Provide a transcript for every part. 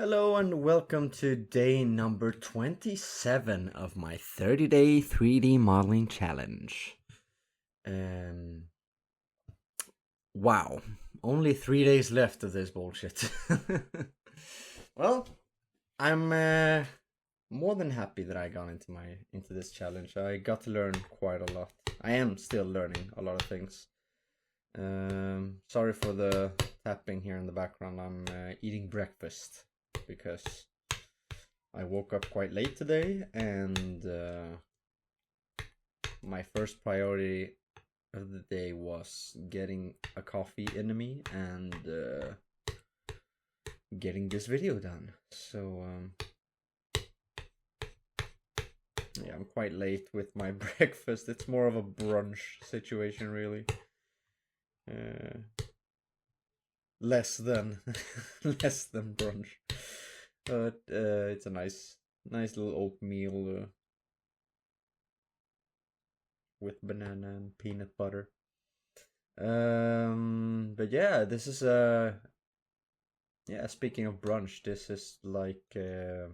Hello and welcome to day number 27 of my 30-day 3D modeling challenge. Um, wow, only 3 days left of this bullshit. Well, I'm more than happy that I got into this challenge. I got to learn quite a lot. I am still learning a lot of things. Sorry for the tapping here in the background. I'm eating breakfast because I woke up quite late today, and my first priority of the day was getting a coffee into me and getting this video done. So yeah, I'm quite late with my breakfast. It's more of a brunch situation, really. Less than less than brunch, but it's a nice little oatmeal with banana and peanut butter. But yeah, this is yeah, speaking of brunch, this is like the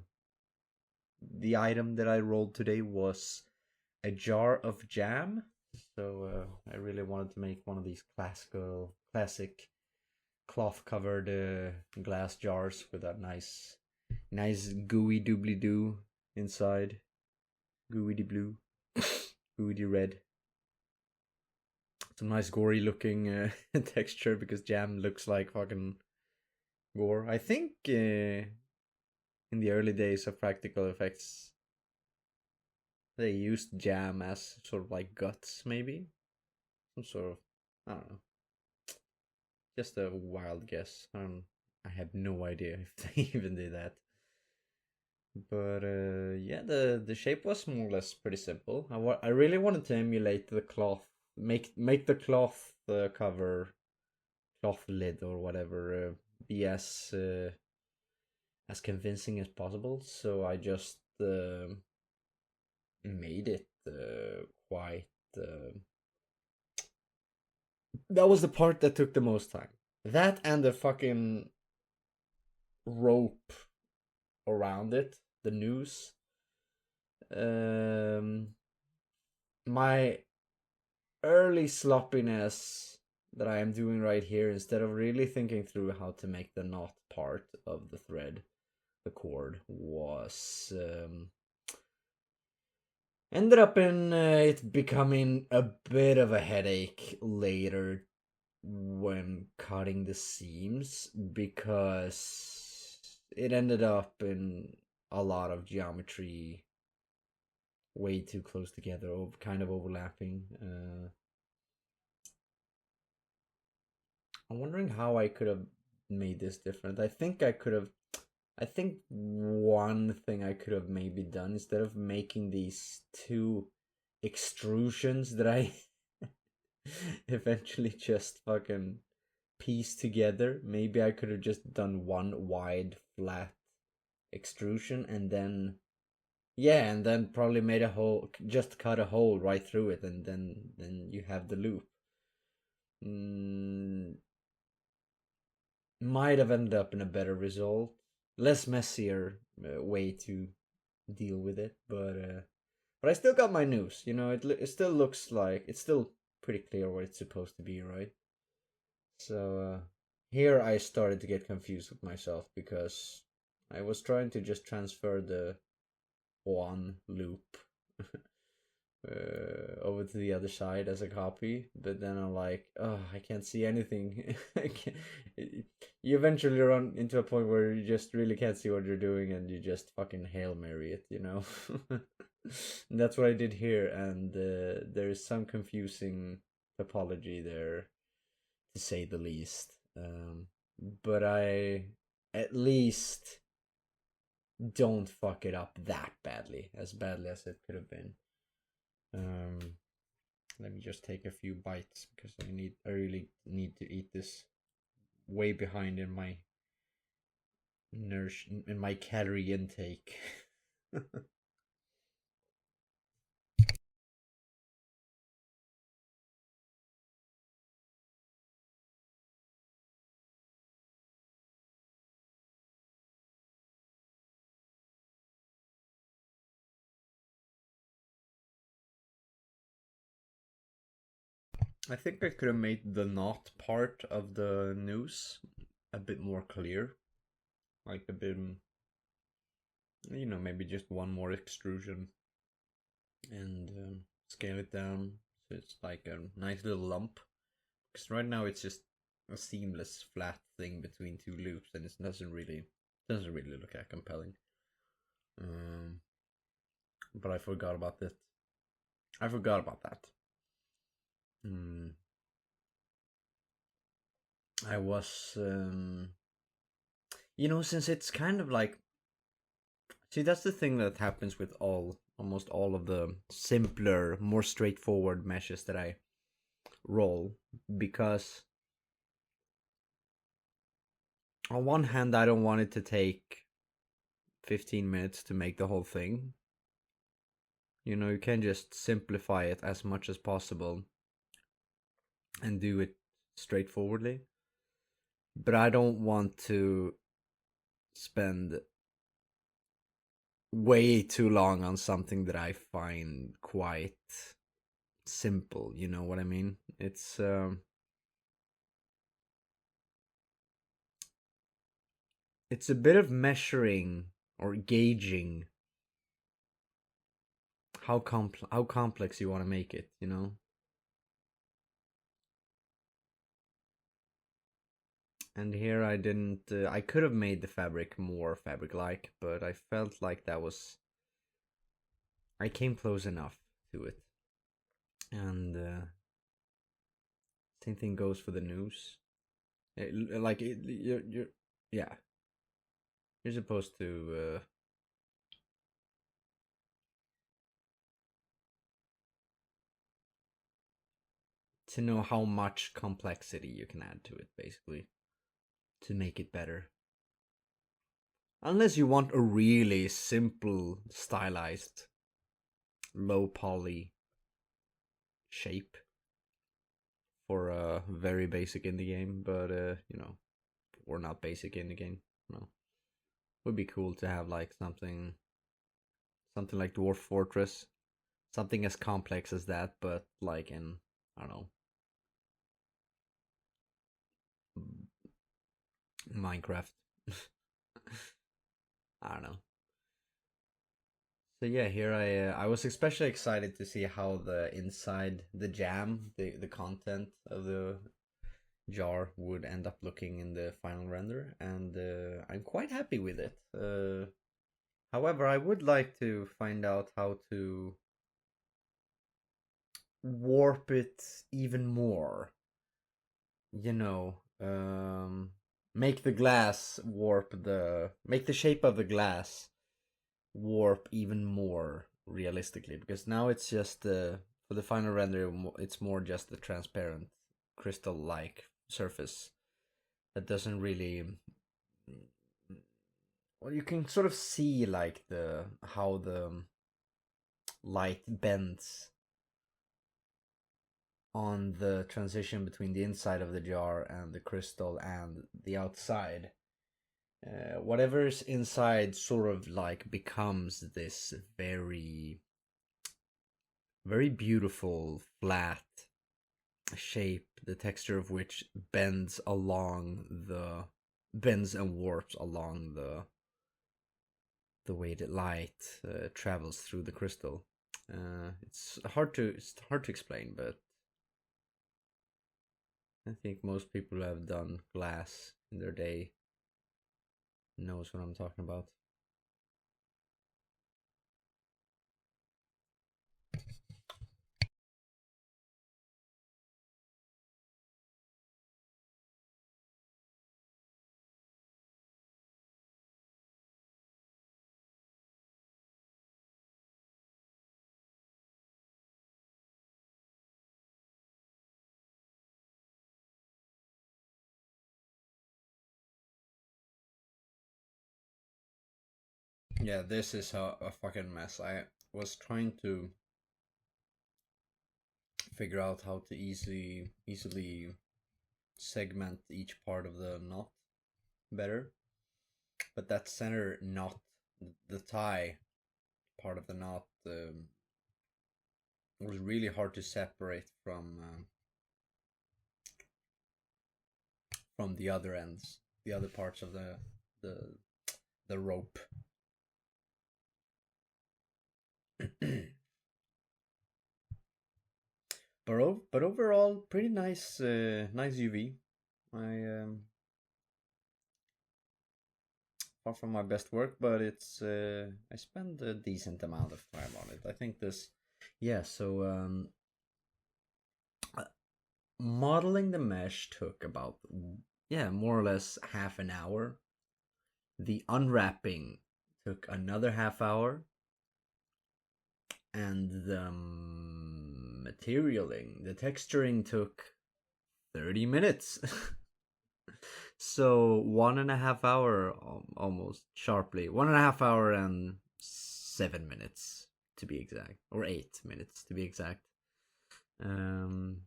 item that I rolled today was a jar of jam. So I really wanted to make one of these classic cloth covered glass jars with that nice gooey doobly doo inside. Gooey blue, gooey red. Some nice gory looking texture because jam looks like fucking gore. I think in the early days of practical effects, they used jam as sort of like guts, maybe some sort of, I don't know, just a wild guess. I have no idea if they even did that. But yeah, the shape was more or less pretty simple. I really wanted to emulate the cloth, make the cloth cover, cloth lid or whatever, be as convincing as possible. So I just made it quite. That was the part that took the most time. That and the fucking rope around it, the noose. Um, my early sloppiness that I am doing right here, instead of really thinking through how to make the knot part of the thread, the cord, was ended up in it becoming a bit of a headache later when cutting the seams, because it ended up in a lot of geometry way too close together, kind of overlapping. I'm wondering how I could have made this different. I think one thing I could have maybe done, instead of making these two extrusions that I eventually just fucking piece together, maybe I could have just done one wide flat extrusion and then, yeah, and then probably made a hole, just cut a hole right through it, and then you have the loop. Mm, might have ended up in a better result, less messier way to deal with it, but I still got my news. You know, it still looks like it's still pretty clear what it's supposed to be, right? So here I started to get confused with myself because I was trying to just transfer the one loop over to the other side as a copy, but then I'm like, oh, I can't see anything. You eventually run into a point where you just really can't see what you're doing, and you just fucking Hail Mary it, you know? And that's what I did here, and there is some confusing topology there, to say the least. But I at least don't fuck it up that badly, as it could have been. Um, Let me just take a few bites because I really need to eat this. Way behind in my calorie intake. I think I could have made the not part of the noose a bit more clear. Like a bit, maybe just one more extrusion and scale it down so it's like a nice little lump. Because right now it's just a seamless flat thing between two loops, and it doesn't really look that compelling. Um, but I forgot about that. I forgot about that. Mm, I was, since it's kind of like, see, that's the thing that happens with almost all of the simpler, more straightforward meshes that I roll, because on one hand, I don't want it to take 15 minutes to make the whole thing. You can just simplify it as much as possible and do it straightforwardly. But I don't want to spend way too long on something that I find quite simple. You know what I mean? It's a bit of measuring or gauging how complex you want to make it. And here I didn't. I could have made the fabric more fabric-like, but I felt like that was. I came close enough to it, and same thing goes for the noose. Like you're yeah. You're supposed to know how much complexity you can add to it, basically, to make it better. Unless you want a really simple, stylized, low poly shape for a very basic indie game, but or not basic indie game. No, would be cool to have like something like Dwarf Fortress, something as complex as that, but like in, I don't know, Minecraft. I don't know. So yeah, here I was especially excited to see how the inside, the jam, the content of the jar would end up looking in the final render, and I'm quite happy with it. However, I would like to find out how to warp it even more. You know, make the glass make the shape of the glass warp even more realistically, because now it's just for the final render it's more just the transparent crystal like surface that doesn't really, well, you can sort of see like the how the light bends on the transition between the inside of the jar and the crystal and the outside. Whatever's inside sort of like becomes this very, very beautiful flat shape, the texture of which bends and warps along the way that light travels through the crystal. It's hard to explain, but I think most people who have done glass in their day knows what I'm talking about. Yeah, this is a fucking mess. I was trying to figure out how to easily segment each part of the knot better, but that center knot, the tie part of the knot, was really hard to separate from. from the other ends, the other parts of the the rope. But overall, pretty nice, nice UV. I far from my best work, but it's I spend a decent amount of time on it. I think this, yeah. So modeling the mesh took about, yeah, more or less half an hour. The unwrapping took another half hour, and the materialing, the texturing took 30 minutes. So 1.5 hour, almost sharply, 1.5 hour and 7 minutes to be exact, or 8 minutes to be exact. Um,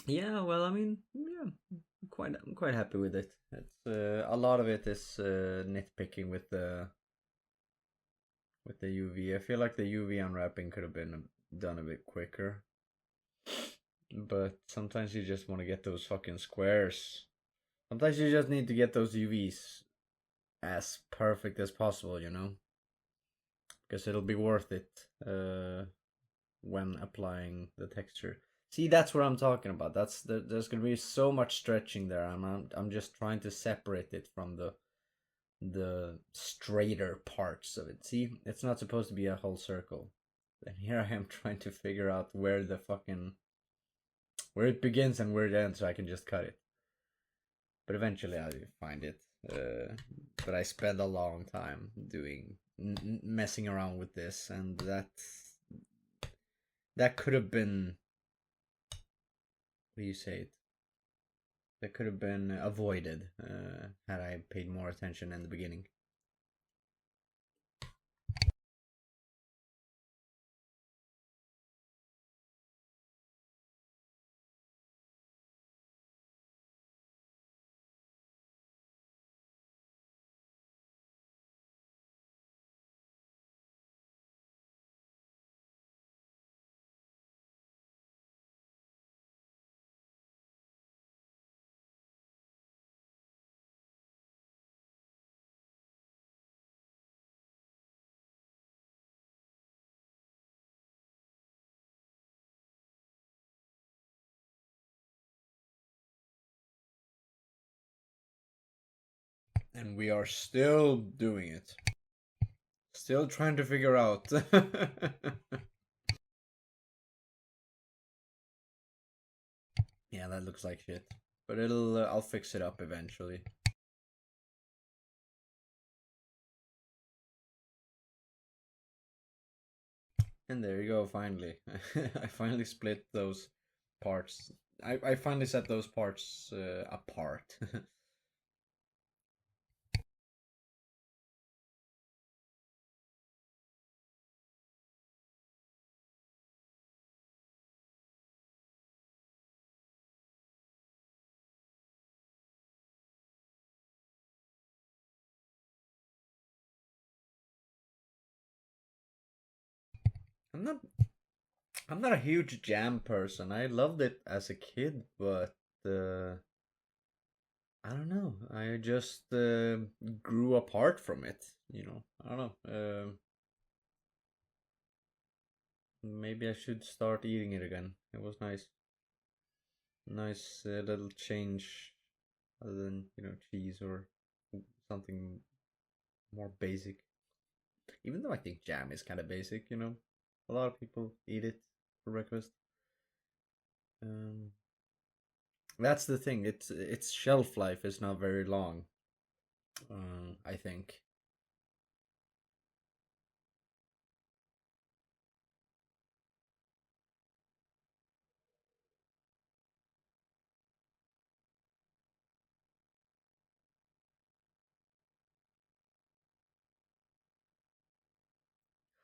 yeah, well, I mean, yeah, I'm quite happy with it. It's a lot of it is nitpicking with the UV. I feel like the UV unwrapping could have been done a bit quicker, but sometimes you just want to get those fucking squares. Sometimes you just need to get those UVs as perfect as possible, you know, because it'll be worth it when applying the texture. See, that's what I'm talking about. There's gonna be so much stretching there. I'm just trying to separate it from the straighter parts of it. See, it's not supposed to be a whole circle. And here I am trying to figure out where the fucking where it begins and where it ends, so I can just cut it. But eventually I find it. But I spent a long time doing messing around with this, and that could have been, what do you say it? That could have been avoided had I paid more attention in the beginning. And we are still doing it. Still trying to figure out. Yeah, that looks like shit. But I'll fix it up eventually. And there you go, finally. I finally split those parts. I finally set those parts apart. I'm not I'm not a huge jam person. I loved it as a kid, but I don't know. I just grew apart from it. You know, I don't know. Maybe I should start eating it again. It was nice, nice little change, other than cheese or something more basic. Even though I think jam is kind of basic, a lot of people eat it for breakfast. Um, that's the thing. Its shelf life is not very long. I think.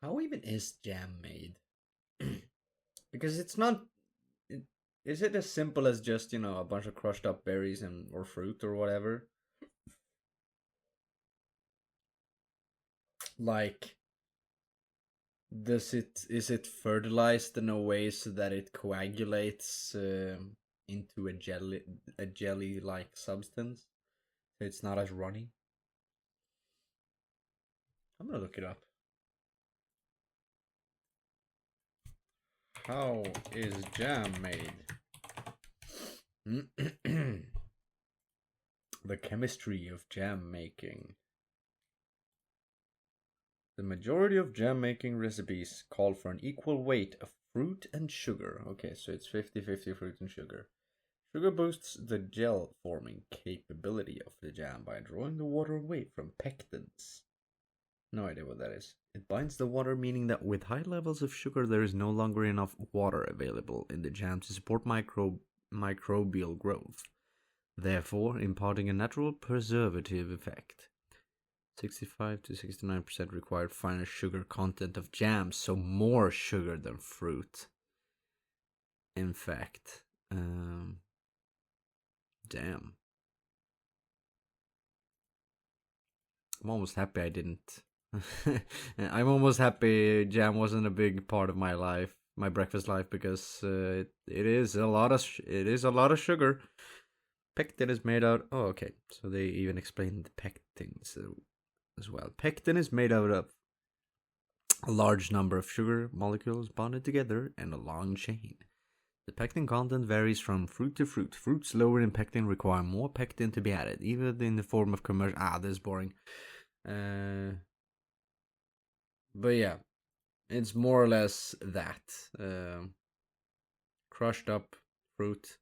How even is jam made? Because it's not. It, is it as simple as just a bunch of crushed up berries and or fruit or whatever? Like, does it is it fertilized in a way so that it coagulates? into a jelly like substance, so it's not as runny. I'm gonna look it up. How is jam made? The chemistry of jam making. The majority of jam making recipes call for an equal weight of fruit and sugar. Okay, so it's 50-50 fruit and sugar. Sugar boosts the gel forming capability of the jam by drawing the water away from pectins. No idea what that is. It binds the water, meaning that with high levels of sugar, there is no longer enough water available in the jam to support microbial growth, therefore imparting a natural preservative effect. 65 to 69% required final sugar content of jams, so more sugar than fruit. In fact, damn. I'm almost happy I didn't. I'm almost happy jam wasn't a big part of my life, my breakfast life, because it is a lot of sugar. Pectin is made out. Oh, okay. So they even explained the pectins as well. Pectin is made out of a large number of sugar molecules bonded together in a long chain. The pectin content varies from fruit to fruit. Fruits lower in pectin require more pectin to be added, even in the form of commercial. This is boring. But yeah, it's more or less that. Crushed up fruit,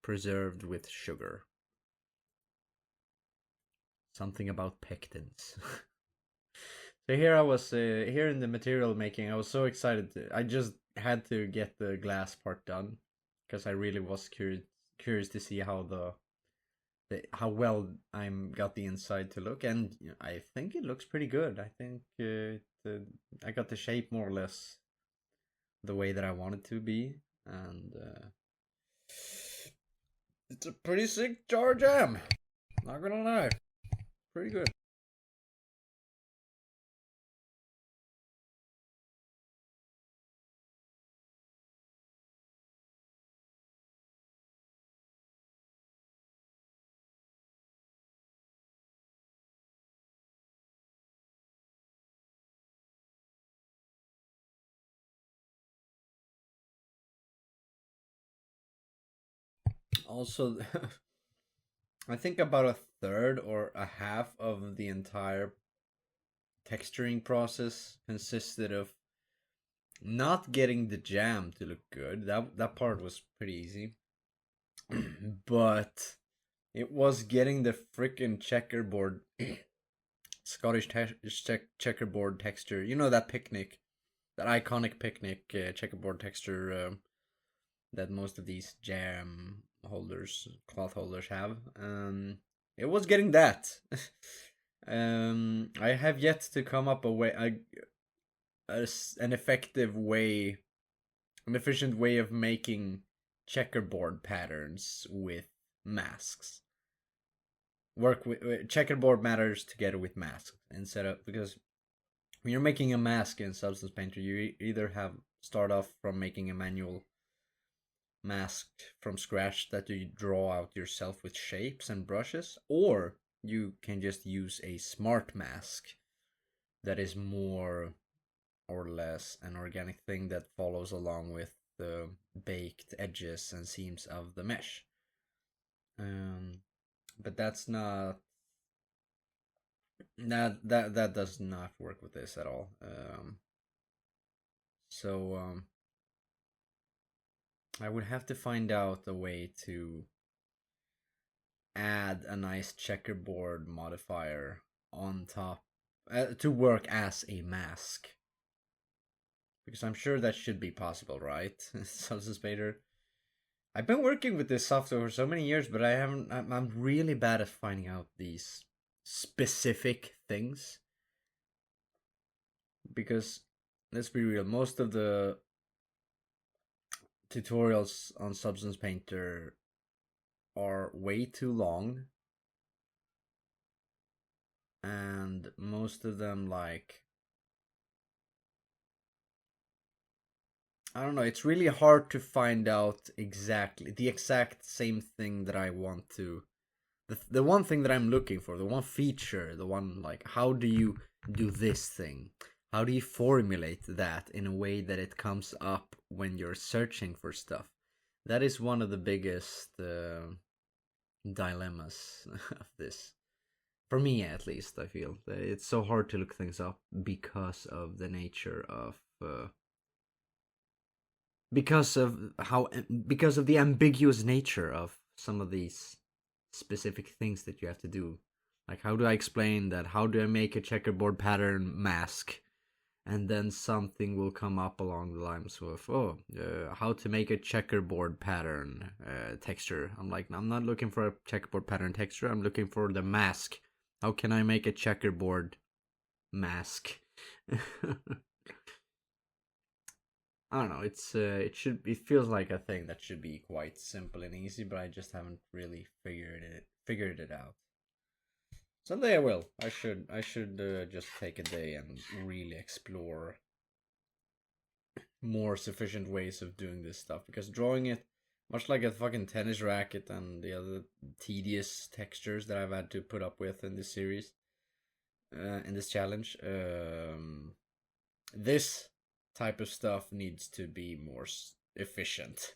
preserved with sugar. Something about pectins. So here I was, here in the material making, I was so excited. I just had to get the glass part done because I really was curious to see how how well I'm got the inside to look, and I think it looks pretty good. I think I got the shape more or less the way that I want it to be, and it's a pretty sick jar jam. Not gonna lie, pretty good. Also, I think about a third or a half of the entire texturing process consisted of not getting the jam to look good. That part was pretty easy. But it was getting the freaking checkerboard Scottish checkerboard texture. You know that picnic, that iconic picnic checkerboard texture that most of these jam holders, cloth holders have. It was getting that. I have yet to come up an effective way, an efficient way of making checkerboard patterns with masks. Work with checkerboard matters together with masks instead of, because when you're making a mask in Substance Painter, you either have start off from making a manual mask from scratch that you draw out yourself with shapes and brushes, or you can just use a smart mask that is more or less an organic thing that follows along with the baked edges and seams of the mesh. But that's not that does not work with this at all. So I would have to find out a way to add a nice checkerboard modifier on top to work as a mask, because I'm sure that should be possible, right? Substance Painter. I've been working with this software for so many years, but I haven't. I'm really bad at finding out these specific things, because let's be real, most of the tutorials on Substance Painter are way too long, and most of them, like, I don't know. It's really hard to find out exactly the exact same thing that I want to. The one thing that I'm looking for, the one feature, the one like, how do you do this thing? How do you formulate that in a way that it comes up when you're searching for stuff? That is one of the biggest dilemmas of this. For me, at least, I feel that it's so hard to look things up because of the nature of because of how because of the ambiguous nature of some of these specific things that you have to do. Like, how do I explain that? How do I make a checkerboard pattern mask? And then something will come up along the lines of, how to make a checkerboard pattern texture. I'm like, I'm not looking for a checkerboard pattern texture. I'm looking for the mask. How can I make a checkerboard mask? I don't know. It feels like a thing that should be quite simple and easy, but I just haven't really figured it out. Someday I will. I should just take a day and really explore more sufficient ways of doing this stuff, because drawing it, much like a fucking tennis racket and the other tedious textures that I've had to put up with in this series, in this challenge, this type of stuff needs to be more efficient,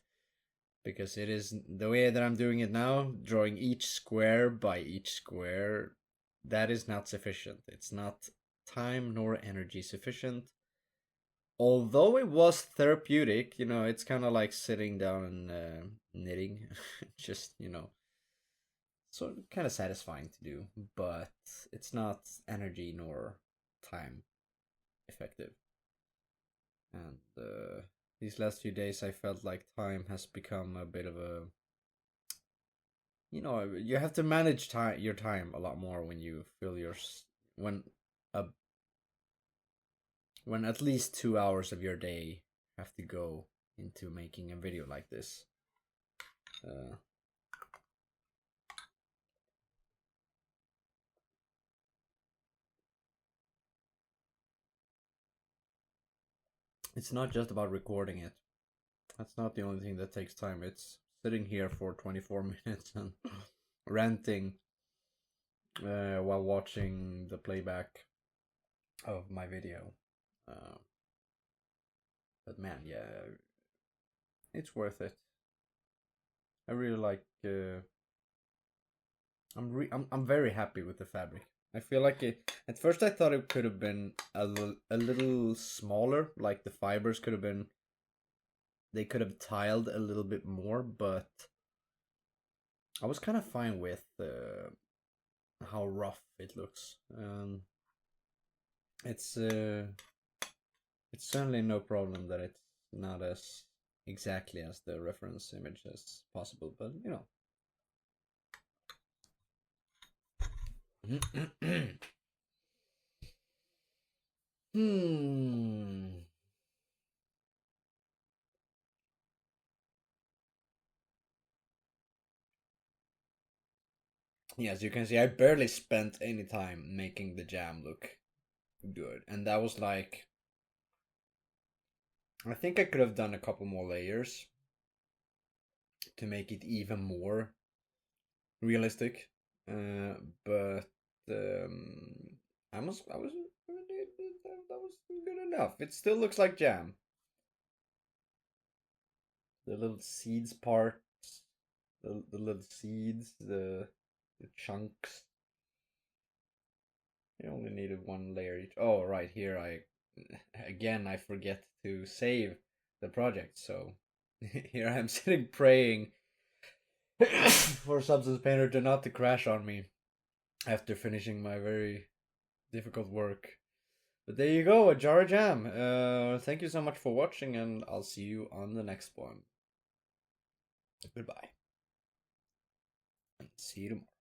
because it is the way that I'm doing it now, drawing each square by each square, that is not sufficient. It's not time nor energy sufficient. Although it was therapeutic, it's kind of like sitting down and knitting. Just, so kind of satisfying to do, but it's not energy nor time effective. And these last few days, I felt like time has become a bit of a, you have to manage your time a lot more when you feel when a when at least 2 hours of your day have to go into making a video like this. It's not just about recording it. That's not the only thing that takes time. It's sitting here for 24 minutes and ranting while watching the playback of my video. But man, yeah, it's worth it. I really like. I'm very happy with the fabric. I feel like it. At first, I thought it could have been a little smaller. Like the fibers could have been. They could have tiled a little bit more, but I was kind of fine with how rough it looks. It's certainly no problem that it's not as exactly as the reference image as possible, but Hmm. Yes, you can see I barely spent any time making the jam look good, and that was like, I think I could have done a couple more layers to make it even more realistic. But I was that was good enough. It still looks like jam. The little seeds parts, the little seeds, the chunks. You only needed one layer each. Oh, right here I forget to save the project. So here I'm sitting praying for Substance Painter to not to crash on me after finishing my very difficult work. But there you go, a jar of jam. Thank you so much for watching, and I'll see you on the next one. Goodbye. And see you tomorrow.